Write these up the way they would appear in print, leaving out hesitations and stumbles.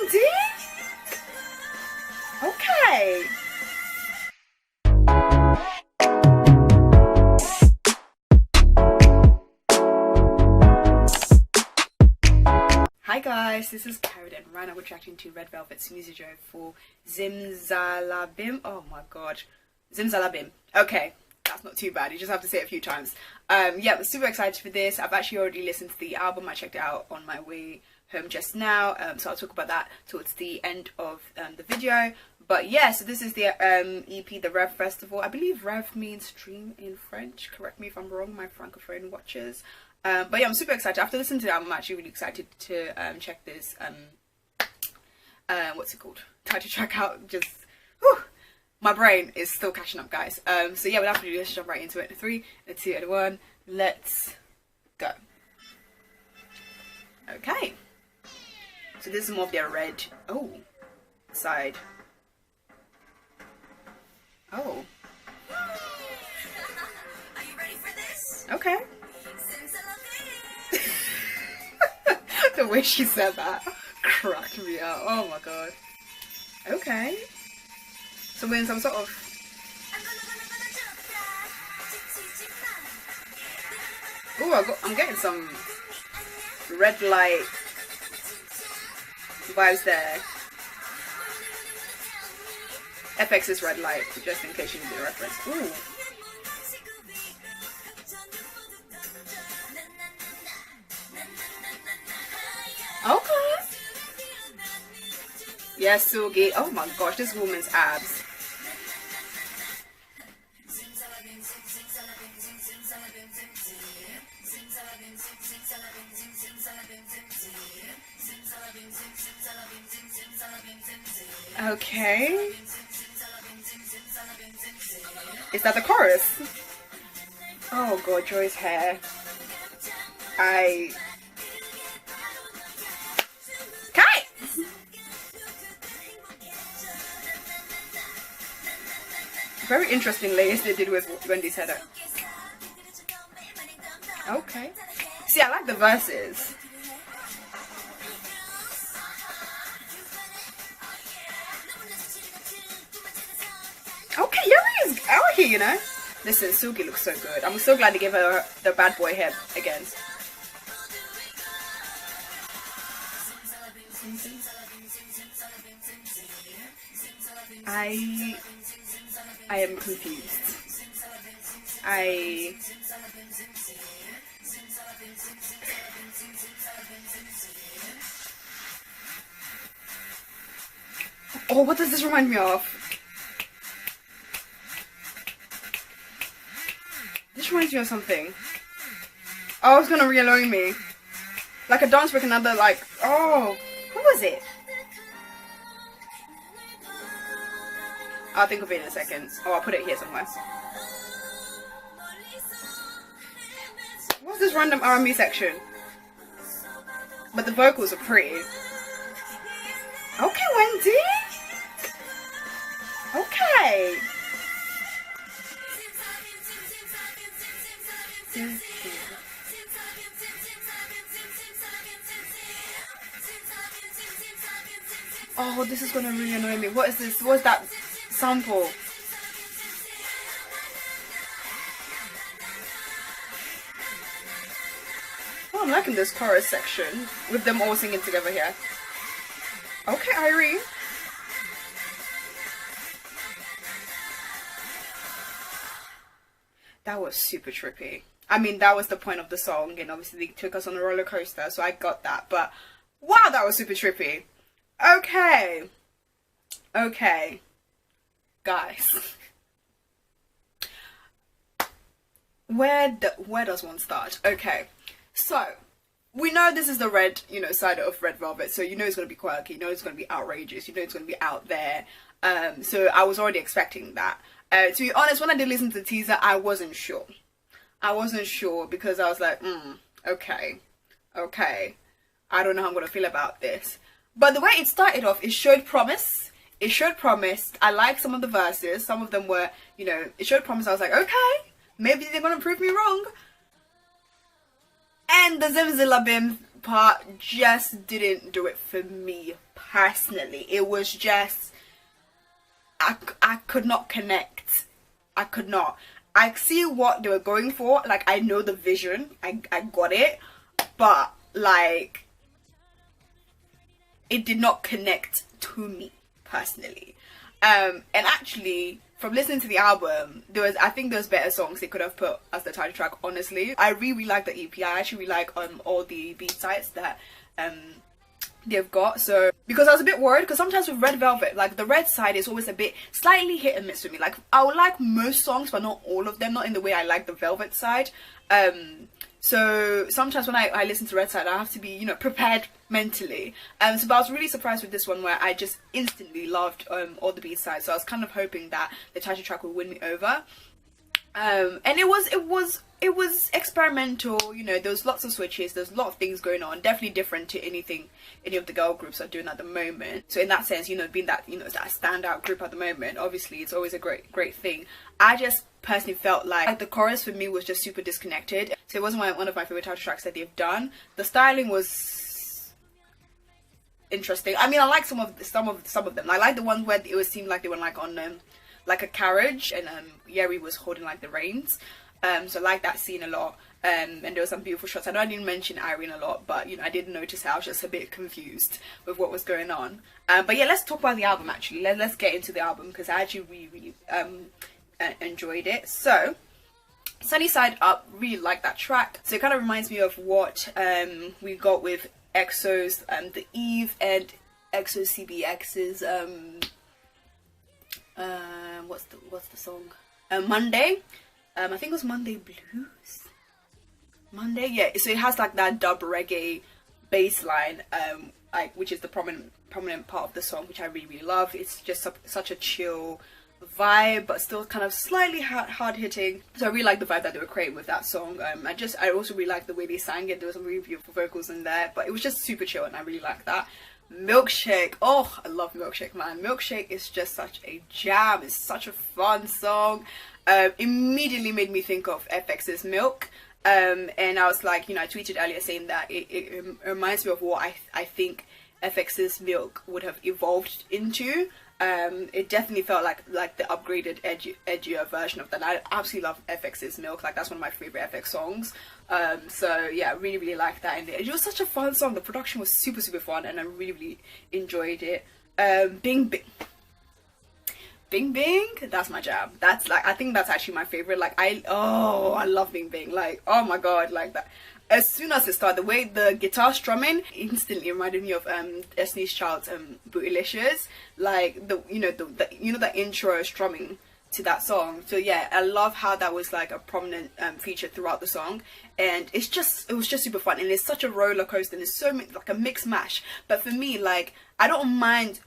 Wendy? Okay. Hi guys, this is Carrie and right now we're reacting to Red Velvet's music video for Zimzalabim. Oh my god. Zimzalabim. Okay, that's not too bad. You just have to say it a few times. Yeah, I'm super excited for this. I've actually already listened to the album. I checked it out on my way home just now. So I'll talk about that towards the end of the video. But yeah, so this is the EP, the Rev Festival. I believe Rev means stream in French. Correct me if I'm wrong, my francophone watchers. But yeah, I'm super excited. After listening to it, I'm actually really excited to check this what's it called, title track out. Just whew, my brain is still catching up, guys. So yeah, without further ado, let's jump right into it. 3, 2, 1, let's go. Okay, so this is more of their red side. Oh, are you ready for this? okay. The way she said that cracked me up. Oh my god. Okay. So we're in some sort of... Oh, I'm getting some red light vibes there. FX's red light, just in case you need a reference. Ooh. Okay. Yes, Sugi. Oh my gosh, this woman's abs. Okay. Is that the chorus? Oh god, Joy's hair. Very interesting layers they did with Wendy's header. Okay. See, I like the verses. Okay, Yuri is out here, you know. Listen, Sugi looks so good. I'm so glad they gave her the bad boy hair again. I am confused. Oh, what does this remind me of? This reminds me of something. Oh, it's gonna re-annoy me. Like a dance break, another like, oh, what was it? I'll think of it in a second. Oh, I'll put it here somewhere. What's this random R&B section? But the vocals are pretty. Okay, Wendy. Okay. Oh, this is gonna really annoy me. What is this? What's that sample? Oh, I'm liking this chorus section with them all singing together here. Okay, Irene. That was super trippy. I mean, that was the point of the song, and obviously they took us on a roller coaster, so I got that. But wow, that was super trippy. Okay. Okay. Guys. Where does one start? Okay. So, we know this is the red, side of Red Velvet, so you know it's going to be quirky, you know it's going to be outrageous, you know it's going to be out there. So I was already expecting that. To be honest, when I did listen to the teaser, I wasn't sure. I wasn't sure because I was like, okay. I don't know how I'm going to feel about this. But the way it started off, it showed promise. It showed promise. I like some of the verses. Some of them were, it showed promise. I was like, okay, maybe they're going to prove me wrong. And the Zimzalabim part just didn't do it for me personally. It was just, I could not connect. I could not. I see what they were going for. Like, I know the vision. I got it. But, like, it did not connect to me personally. And actually, from listening to the album, I think there was better songs they could have put as the title track, honestly. I really like the EP. I actually really like all the B-sides that they've got. So, because I was a bit worried, because sometimes with Red Velvet, like, the red side is always a bit slightly hit and miss for me. Like, I would like most songs, but not all of them, not in the way I like the Velvet side. So sometimes when I listen to Red Side, I have to be, you know, prepared mentally. But I was really surprised with this one, where I just instantly loved all the B-sides. So I was kind of hoping that the title track would win me over. And it was experimental, you know, there was lots of switches, there's a lot of things going on, definitely different to anything any of the girl groups are doing at the moment. So in that sense, you know, being that, you know, that standout group at the moment, obviously it's always a great thing. I just personally felt like the chorus for me was just super disconnected. So it wasn't one of my favorite title tracks that they've done. The styling was interesting. I mean, I like some of them. I like the ones where it would seem like they were like on like a carriage, and Yeri was holding like the reins. So I like that scene a lot. And there were some beautiful shots. I know I didn't mention Irene a lot, but you know, I did notice I was just a bit confused with what was going on. But yeah, let's talk about the album actually. Let's get into the album, because I actually really enjoyed it. So Sunny Side Up, really like that track. So it kind of reminds me of what we got with EXO's The Eve and EXO CBX's what's the song? Monday. I think it was Monday Blues. Monday, yeah. So it has like that dub reggae bass line, like, which is the prominent part of the song, which I really love. It's just such a chill vibe, but still kind of slightly hard hitting. So I really like the vibe that they were creating with that song. I also really like the way they sang it. There was some really beautiful vocals in there, but it was just super chill, and I really like that. Milkshake, oh, I love Milkshake, man. Milkshake is just such a jam. It's such a fun song. Immediately made me think of FX's Milk. And I was like, you know, I tweeted earlier saying that it reminds me of what I think FX's Milk would have evolved into. It definitely felt like the upgraded, edgier version of that. I absolutely love FX's Milk. Like, that's one of my favorite FX songs. So yeah, I really like that. And it was such a fun song. The production was super fun, and I really enjoyed it. Bing Bing, that's my jam. That's like, I think that's actually my favorite. Like, I love Bing Bing. Like, oh my god, like that. As soon as it started, the way the guitar strumming instantly reminded me of Destiny's Child's Bootylicious. Like, the intro strumming to that song. So yeah, I love how that was like a prominent feature throughout the song, and it was just super fun, and it's such a roller coaster, and it's so like a mix mash. But for me, like, I don't mind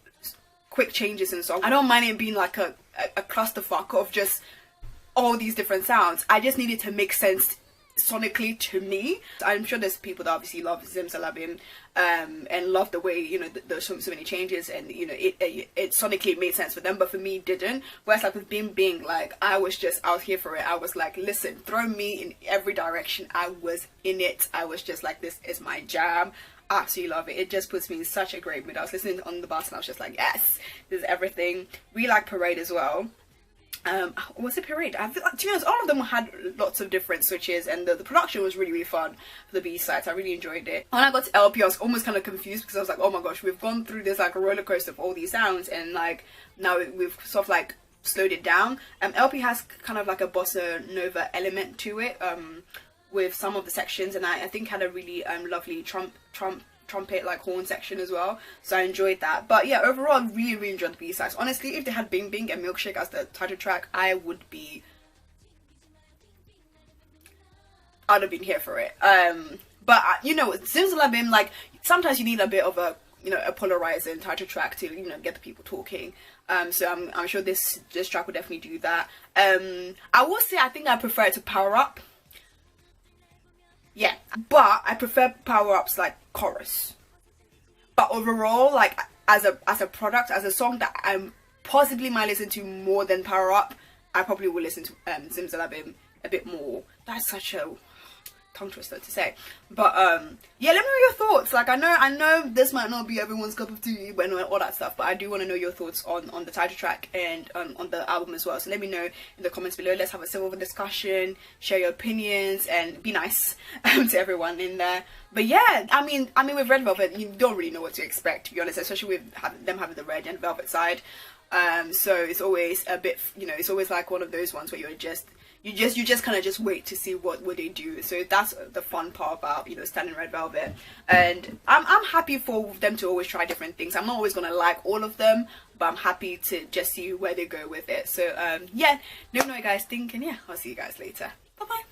quick changes in the song. I don't mind it being like a clusterfuck of just all these different sounds. I just need it to make sense sonically to me. I'm sure there's people that obviously love Zimzalabim and love the way, you know, there's so many changes, and you know, it sonically made sense for them, but for me it didn't. Whereas like with Bing Bing, like, I was here for it. I was like, listen, throw me in every direction. I was in it. I was just like, this is my jam. Absolutely love it. It just puts me in such a great mood. I was listening on the bus and I was just like, yes, this is everything. We like Parade as well. Was it Parade? To be honest, all of them had lots of different switches, and the production was really fun for the B-sides. I really enjoyed it. When I got to LP, I was almost kind of confused, because I was like, oh my gosh, we've gone through this like a roller coaster of all these sounds, and like now we've sort of like slowed it down. LP has kind of like a bossa nova element to it, with some of the sections, and I think had a really lovely trumpet like horn section as well, so I enjoyed that. But yeah, overall I really enjoyed the B-sides. Honestly, if they had Bing Bing and Milkshake as the title track, I'd have been here for it. But you know, Zimzalabim, like, sometimes you need a bit of a, you know, a polarizing title track to, you know, get the people talking. So I'm sure this track would definitely do that. I will say I think I prefer it to Power Up. Yeah, but I prefer power-ups like chorus. But overall, like, as a product, as a song that I possibly might listen to more than Power Up, I probably will listen to Zimzalabim a bit more. That's such a tongue twister to say. But yeah, let me know your thoughts. Like, I know this might not be everyone's cup of tea and all that stuff, but I do want to know your thoughts on the title track and on the album as well. So let me know in the comments below. Let's have a civil discussion, share your opinions, and be nice to everyone in there. But yeah, I mean with Red Velvet, you don't really know what to expect, to be honest, especially with them having the red and velvet side. So it's always a bit, you know, it's always like one of those ones where you just kind of just wait to see what would they do. So that's the fun part about, you know, standing Red Velvet. And I'm happy for them to always try different things. I'm not always gonna like all of them, but I'm happy to just see where they go with it. So yeah, let me know what you guys think, and yeah, I'll see you guys later. Bye bye.